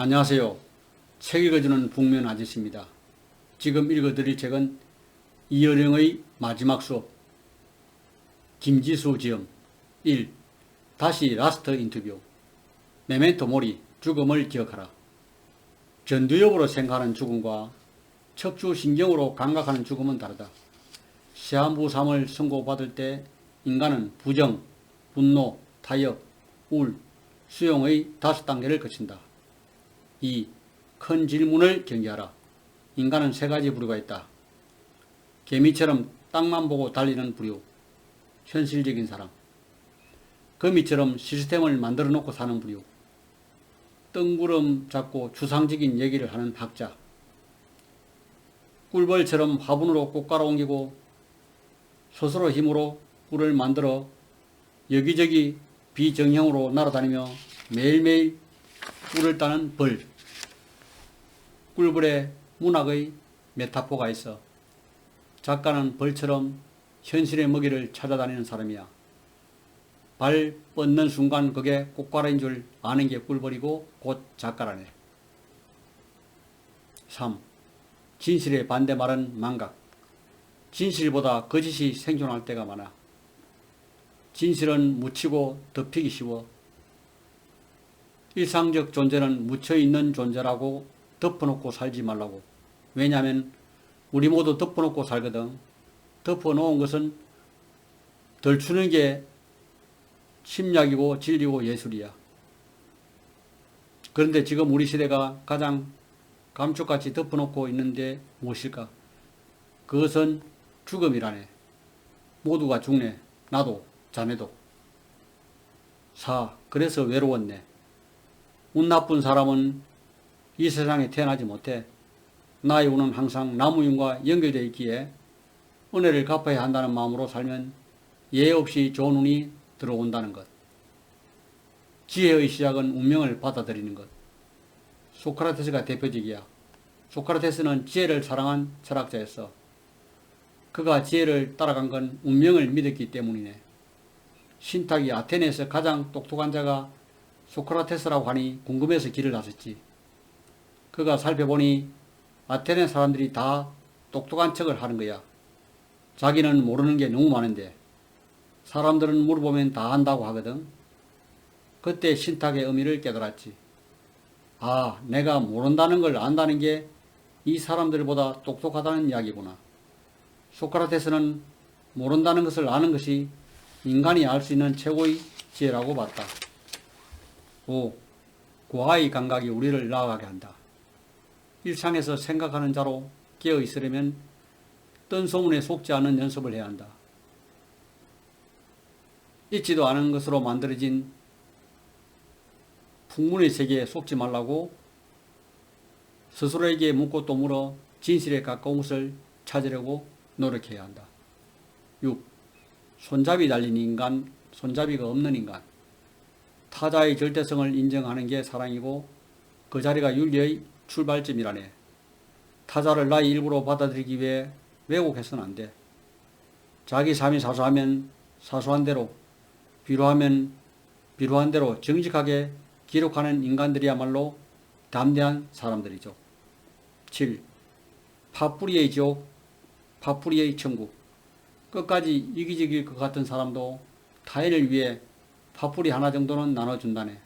안녕하세요. 책 읽어주는 북면 아저씨입니다. 지금 읽어드릴 책은 이어령의 마지막 수업 김지수 지음 1. 다시 라스트 인터뷰 메멘토 모리 죽음을 기억하라. 전두엽으로 생각하는 죽음과 척추신경으로 감각하는 죽음은 다르다. 시한부 3을 선고받을 때 인간은 부정, 분노, 타협, 울, 수용의 5단계를 거친다. 2. 큰 질문을 경계하라. 인간은 3가지 부류가 있다. 개미처럼 땅만 보고 달리는 부류, 현실적인 사람. 거미처럼 시스템을 만들어 놓고 사는 부류, 뜬구름 잡고 추상적인 얘기를 하는 학자. 꿀벌처럼 화분으로 꽃가루 옮기고 스스로 힘으로 꿀을 만들어 여기저기 비정형으로 날아다니며 매일매일 꿀을 따는 벌. 꿀벌에 문학의 메타포가 있어 작가는 벌처럼 현실의 먹이를 찾아다니는 사람이야. 발 뻗는 순간 그게 꽃가루인 줄 아는 게 꿀벌이고 곧 작가라네. 3. 진실의 반대말은 망각. 진실보다 거짓이 생존할 때가 많아. 진실은 묻히고 덮이기 쉬워. 일상적 존재는 묻혀있는 존재라고 덮어놓고 살지 말라고. 왜냐하면 우리 모두 덮어놓고 살거든. 덮어놓은 것은 덜 추는 게 심리학이고 진리고 예술이야. 그런데 지금 우리 시대가 가장 감쪽같이 덮어놓고 있는데 무엇일까? 그것은 죽음이라네. 모두가 죽네. 나도 자네도. 4. 그래서 외로웠네. 운 나쁜 사람은 이 세상에 태어나지 못해. 나의 운은 항상 나무윤과 연결되어 있기에 은혜를 갚아야 한다는 마음으로 살면 예외 없이 좋은 운이 들어온다는 것. 지혜의 시작은 운명을 받아들이는 것. 소크라테스가 대표적이야. 소크라테스는 지혜를 사랑한 철학자였어. 그가 지혜를 따라간 건 운명을 믿었기 때문이네. 신탁이 아테네에서 가장 똑똑한 자가 소크라테스라고 하니 궁금해서 길을 나섰지. 그가 살펴보니 아테네 사람들이 다 똑똑한 척을 하는 거야. 자기는 모르는 게 너무 많은데 사람들은 물어보면 다 안다고 하거든. 그때 신탁의 의미를 깨달았지. 아, 내가 모른다는 걸 안다는 게 이 사람들보다 똑똑하다는 이야기구나. 소크라테스는 모른다는 것을 아는 것이 인간이 알 수 있는 최고의 지혜라고 봤다. 5. 고하의 감각이 우리를 나아가게 한다. 일상에서 생각하는 자로 깨어 있으려면 뜬 소문에 속지 않는 연습을 해야 한다. 있지도 않은 것으로 만들어진 풍문의 세계에 속지 말라고 스스로에게 묻고 또 물어 진실에 가까운 것을 찾으려고 노력해야 한다. 6. 손잡이 달린 인간, 손잡이가 없는 인간. 타자의 절대성을 인정하는 게 사랑이고 그 자리가 윤리의 출발점이라네. 타자를 나의 일부로 받아들이기 위해 왜곡해서는 안 돼. 자기 삶이 사소하면 사소한 대로, 비루하면 비루한 대로 정직하게 기록하는 인간들이야말로 담대한 사람들이죠. 7. 파뿌리의 지옥, 파뿌리의 천국. 끝까지 이기적일 것 같은 사람도 타인을 위해 파뿌리 하나 정도는 나눠준다네.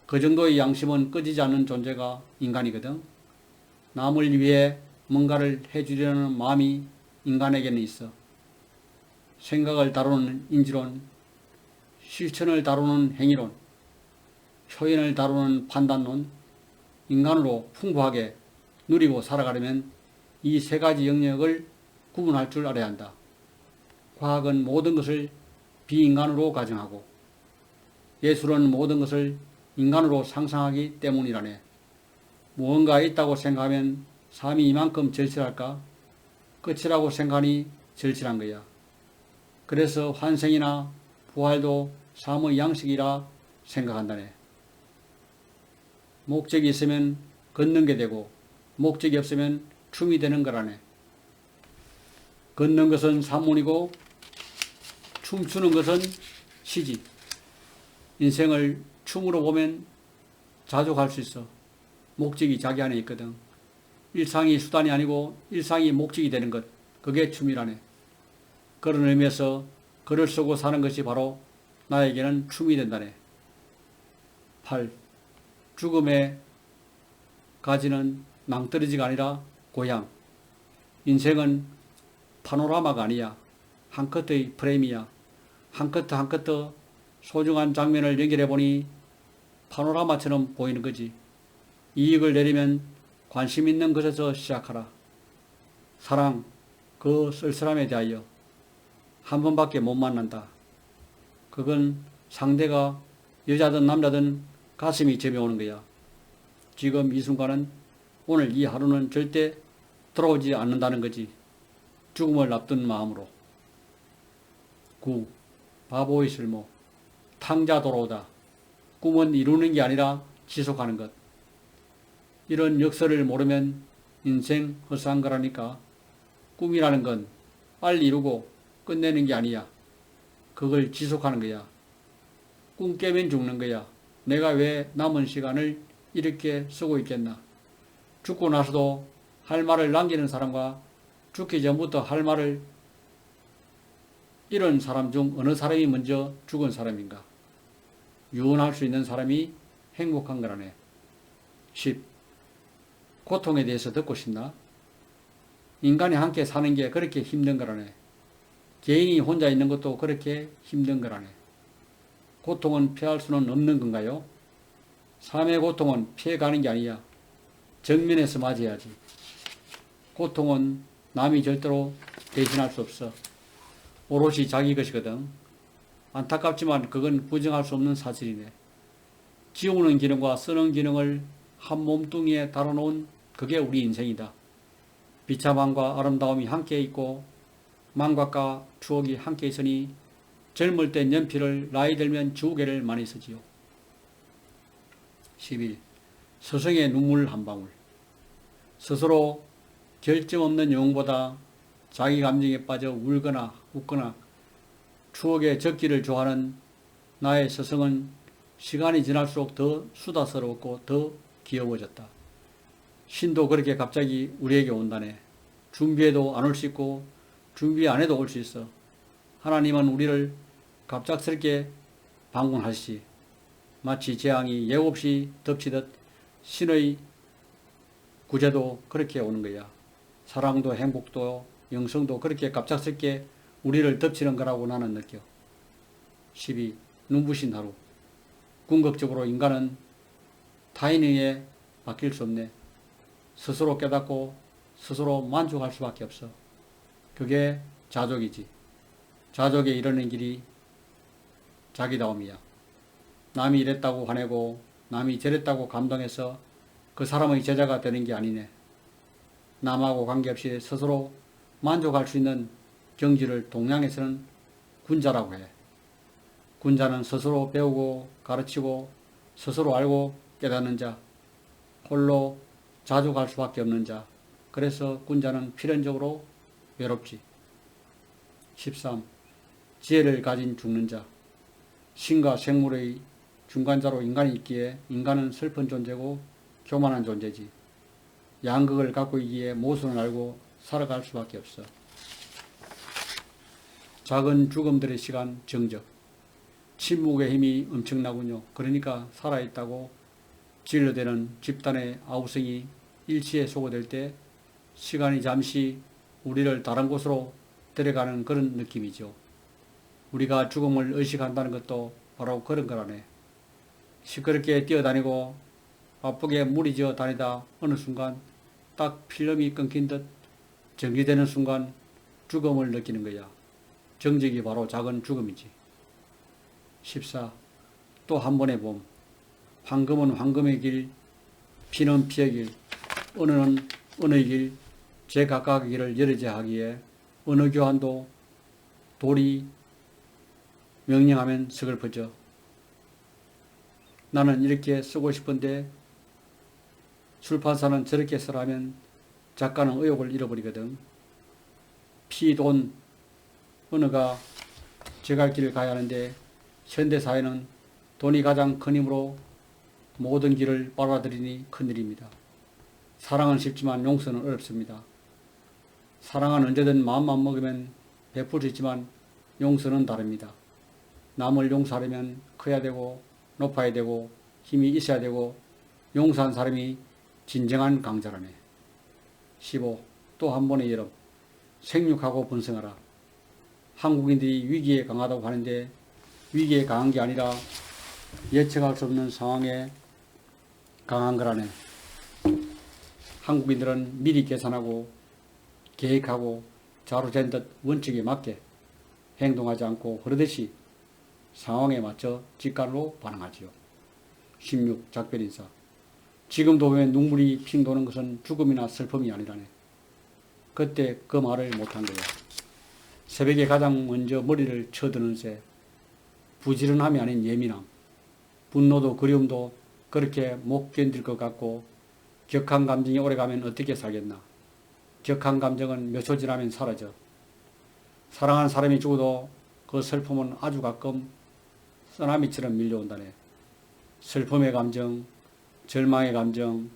그 정도의 양심은 꺼지지 않는 존재가 인간이거든. 남을 위해 뭔가를 해주려는 마음이 인간에게는 있어. 생각을 다루는 인지론, 실천을 다루는 행위론, 표현을 다루는 판단론, 인간으로 풍부하게 누리고 살아가려면 이 3가지 영역을 구분할 줄 알아야 한다. 과학은 모든 것을 비인간으로 가정하고 예술은 모든 것을 인간으로 상상하기 때문이라네. 무언가 있다고 생각하면 삶이 이만큼 절실할까? 끝이라고 생각하니 절실한 거야. 그래서 환생이나 부활도 삶의 양식이라 생각한다네. 목적이 있으면 걷는 게 되고 목적이 없으면 춤이 되는 거라네. 걷는 것은 산문이고 춤추는 것은 시지. 인생을 춤으로 보면 자주 갈 수 있어. 목적이 자기 안에 있거든. 일상이 수단이 아니고 일상이 목적이 되는 것. 그게 춤이라네. 그런 의미에서 글을 쓰고 사는 것이 바로 나에게는 춤이 된다네. 8. 죽음의 가지는 낭떠러지가 아니라 고향. 인생은 파노라마가 아니야. 한 컷의 프레임이야. 한 컷 한 컷 소중한 장면을 연결해보니 파노라마처럼 보이는 거지. 이익을 내리면 관심 있는 것에서 시작하라. 사랑, 그 쓸쓸함에 대하여 한 번밖에 못 만난다. 그건 상대가 여자든 남자든 가슴이 저며오는 거야. 지금 이 순간은, 오늘 이 하루는 절대 돌아오지 않는다는 거지. 죽음을 앞둔 마음으로. 9. 바보의 쓸모. 탕자 돌아오다. 꿈은 이루는 게 아니라 지속하는 것. 이런 역설을 모르면 인생 헛사한 거라니까. 꿈이라는 건 빨리 이루고 끝내는 게 아니야. 그걸 지속하는 거야. 꿈 깨면 죽는 거야. 내가 왜 남은 시간을 이렇게 쓰고 있겠나. 죽고 나서도 할 말을 남기는 사람과 죽기 전부터 할 말을 잃은 사람 중 어느 사람이 먼저 죽은 사람인가. 유언할 수 있는 사람이 행복한 거라네. 10. 고통에 대해서 듣고 싶나? 인간이 함께 사는 게 그렇게 힘든 거라네. 개인이 혼자 있는 것도 그렇게 힘든 거라네. 고통은 피할 수는 없는 건가요? 삶의 고통은 피해가는 게 아니야. 정면에서 맞이해야지. 고통은 남이 절대로 대신할 수 없어. 오롯이 자기 것이거든. 안타깝지만 그건 부정할 수 없는 사실이네. 지우는 기능과 쓰는 기능을 한 몸뚱이에 달아놓은 그게 우리 인생이다. 비참함과 아름다움이 함께 있고 망각과 추억이 함께 있으니 젊을 땐 연필을, 나이 들면 지우개를 많이 쓰지요. 11. 스승의 눈물 한 방울. 스스로 결점 없는 영웅보다 자기 감정에 빠져 울거나 웃거나 추억에 적기를 좋아하는 나의 스승은 시간이 지날수록 더 수다스러웠고 더 귀여워졌다. 신도 그렇게 갑자기 우리에게 온다네. 준비해도 안 올 수 있고 준비 안 해도 올 수 있어. 하나님은 우리를 갑작스럽게 방문하시지. 마치 재앙이 예고 없이 덮치듯 신의 구제도 그렇게 오는 거야. 사랑도 행복도 영성도 그렇게 갑작스럽게 우리를 덮치는 거라고 나는 느껴. 12. 눈부신 하루. 궁극적으로 인간은 타인에 의해 바뀔 수 없네. 스스로 깨닫고 스스로 만족할 수밖에 없어. 그게 자족이지. 자족에 이르는 길이 자기다움이야. 남이 이랬다고 화내고 남이 저랬다고 감동해서 그 사람의 제자가 되는 게 아니네. 남하고 관계없이 스스로 만족할 수 있는 경지를 동양에서는 군자라고 해. 군자는 스스로 배우고 가르치고 스스로 알고 깨닫는 자, 홀로 자족할 수밖에 없는 자. 그래서 군자는 필연적으로 외롭지. 13. 지혜를 가진 죽는 자. 신과 생물의 중간자로 인간이 있기에 인간은 슬픈 존재고 교만한 존재지. 양극을 갖고 있기에 모순을 알고 살아갈 수밖에 없어. 작은 죽음들의 시간 정적. 침묵의 힘이 엄청나군요. 그러니까 살아있다고 진료되는 집단의 아우성이 일치에 소거될 때 시간이 잠시 우리를 다른 곳으로 데려가는 그런 느낌이죠. 우리가 죽음을 의식한다는 것도 바로 그런 거라네. 시끄럽게 뛰어다니고 바쁘게 무리지어 다니다 어느 순간 딱 필름이 끊긴 듯 정지되는 순간 죽음을 느끼는 거야. 정적이 바로 작은 죽음이지. 14. 또 한 번의 봄. 황금은 황금의 길, 피는 피의 길, 은은 은의 길, 제각각의 길을 열어제하기에 어느 교환도 돌이 명령하면 서글퍼져. 나는 이렇게 쓰고 싶은데 출판사는 저렇게 쓰라면 작가는 의욕을 잃어버리거든. 피, 돈, 은어가 제갈 길을 가야 하는데 현대사회는 돈이 가장 큰 힘으로 모든 길을 빨아들이니 큰일입니다. 사랑은 쉽지만 용서는 어렵습니다. 사랑은 언제든 마음만 먹으면 베풀 수 있지만 용서는 다릅니다. 남을 용서하려면 커야 되고 높아야 되고 힘이 있어야 되고 용서한 사람이 진정한 강자라네. 15. 또 한 번의 여름. 생육하고 번성하라. 한국인들이 위기에 강하다고 하는데 위기에 강한 게 아니라 예측할 수 없는 상황에 강한 거라네. 한국인들은 미리 계산하고 계획하고 자루된 듯 원칙에 맞게 행동하지 않고 흐르듯이 상황에 맞춰 직관으로 반응하지요. 16. 작별인사. 지금도 보면 눈물이 핑 도는 것은 죽음이나 슬픔이 아니라네. 그때 그 말을 못한 거야. 새벽에 가장 먼저 머리를 쳐드는 새, 부지런함이 아닌 예민함, 분노도 그리움도 그렇게 못 견딜 것 같고 격한 감정이 오래가면 어떻게 살겠나. 격한 감정은 몇 초 지나면 사라져. 사랑하는 사람이 죽어도 그 슬픔은 아주 가끔 쓰나미처럼 밀려온다네. 슬픔의 감정, 절망의 감정,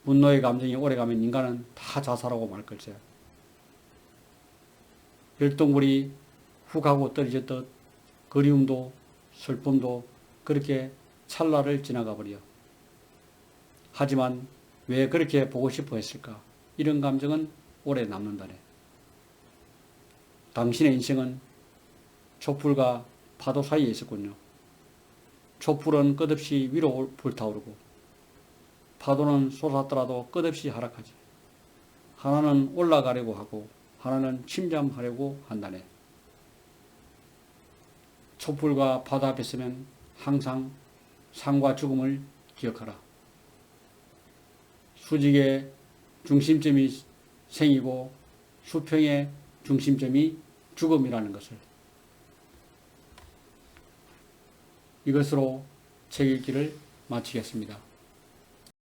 분노의 감정이 오래가면 인간은 다 자살하고 말 걸세. 별똥불이 훅 하고 떨어졌듯 그리움도 슬픔도 그렇게 찰나를 지나가 버려. 하지만 왜 그렇게 보고 싶어 했을까? 이런 감정은 오래 남는다네. 당신의 인생은 촛불과 파도 사이에 있었군요. 촛불은 끝없이 위로 불타오르고 파도는 솟았더라도 끝없이 하락하지. 하나는 올라가려고 하고 하나는 침잠하려고 한다네. 촛불과 파도 앞에 서면 항상 삶과 죽음을 기억하라. 수직의 중심점이 생이고 수평의 중심점이 죽음이라는 것을. 이것으로 책 읽기를 마치겠습니다.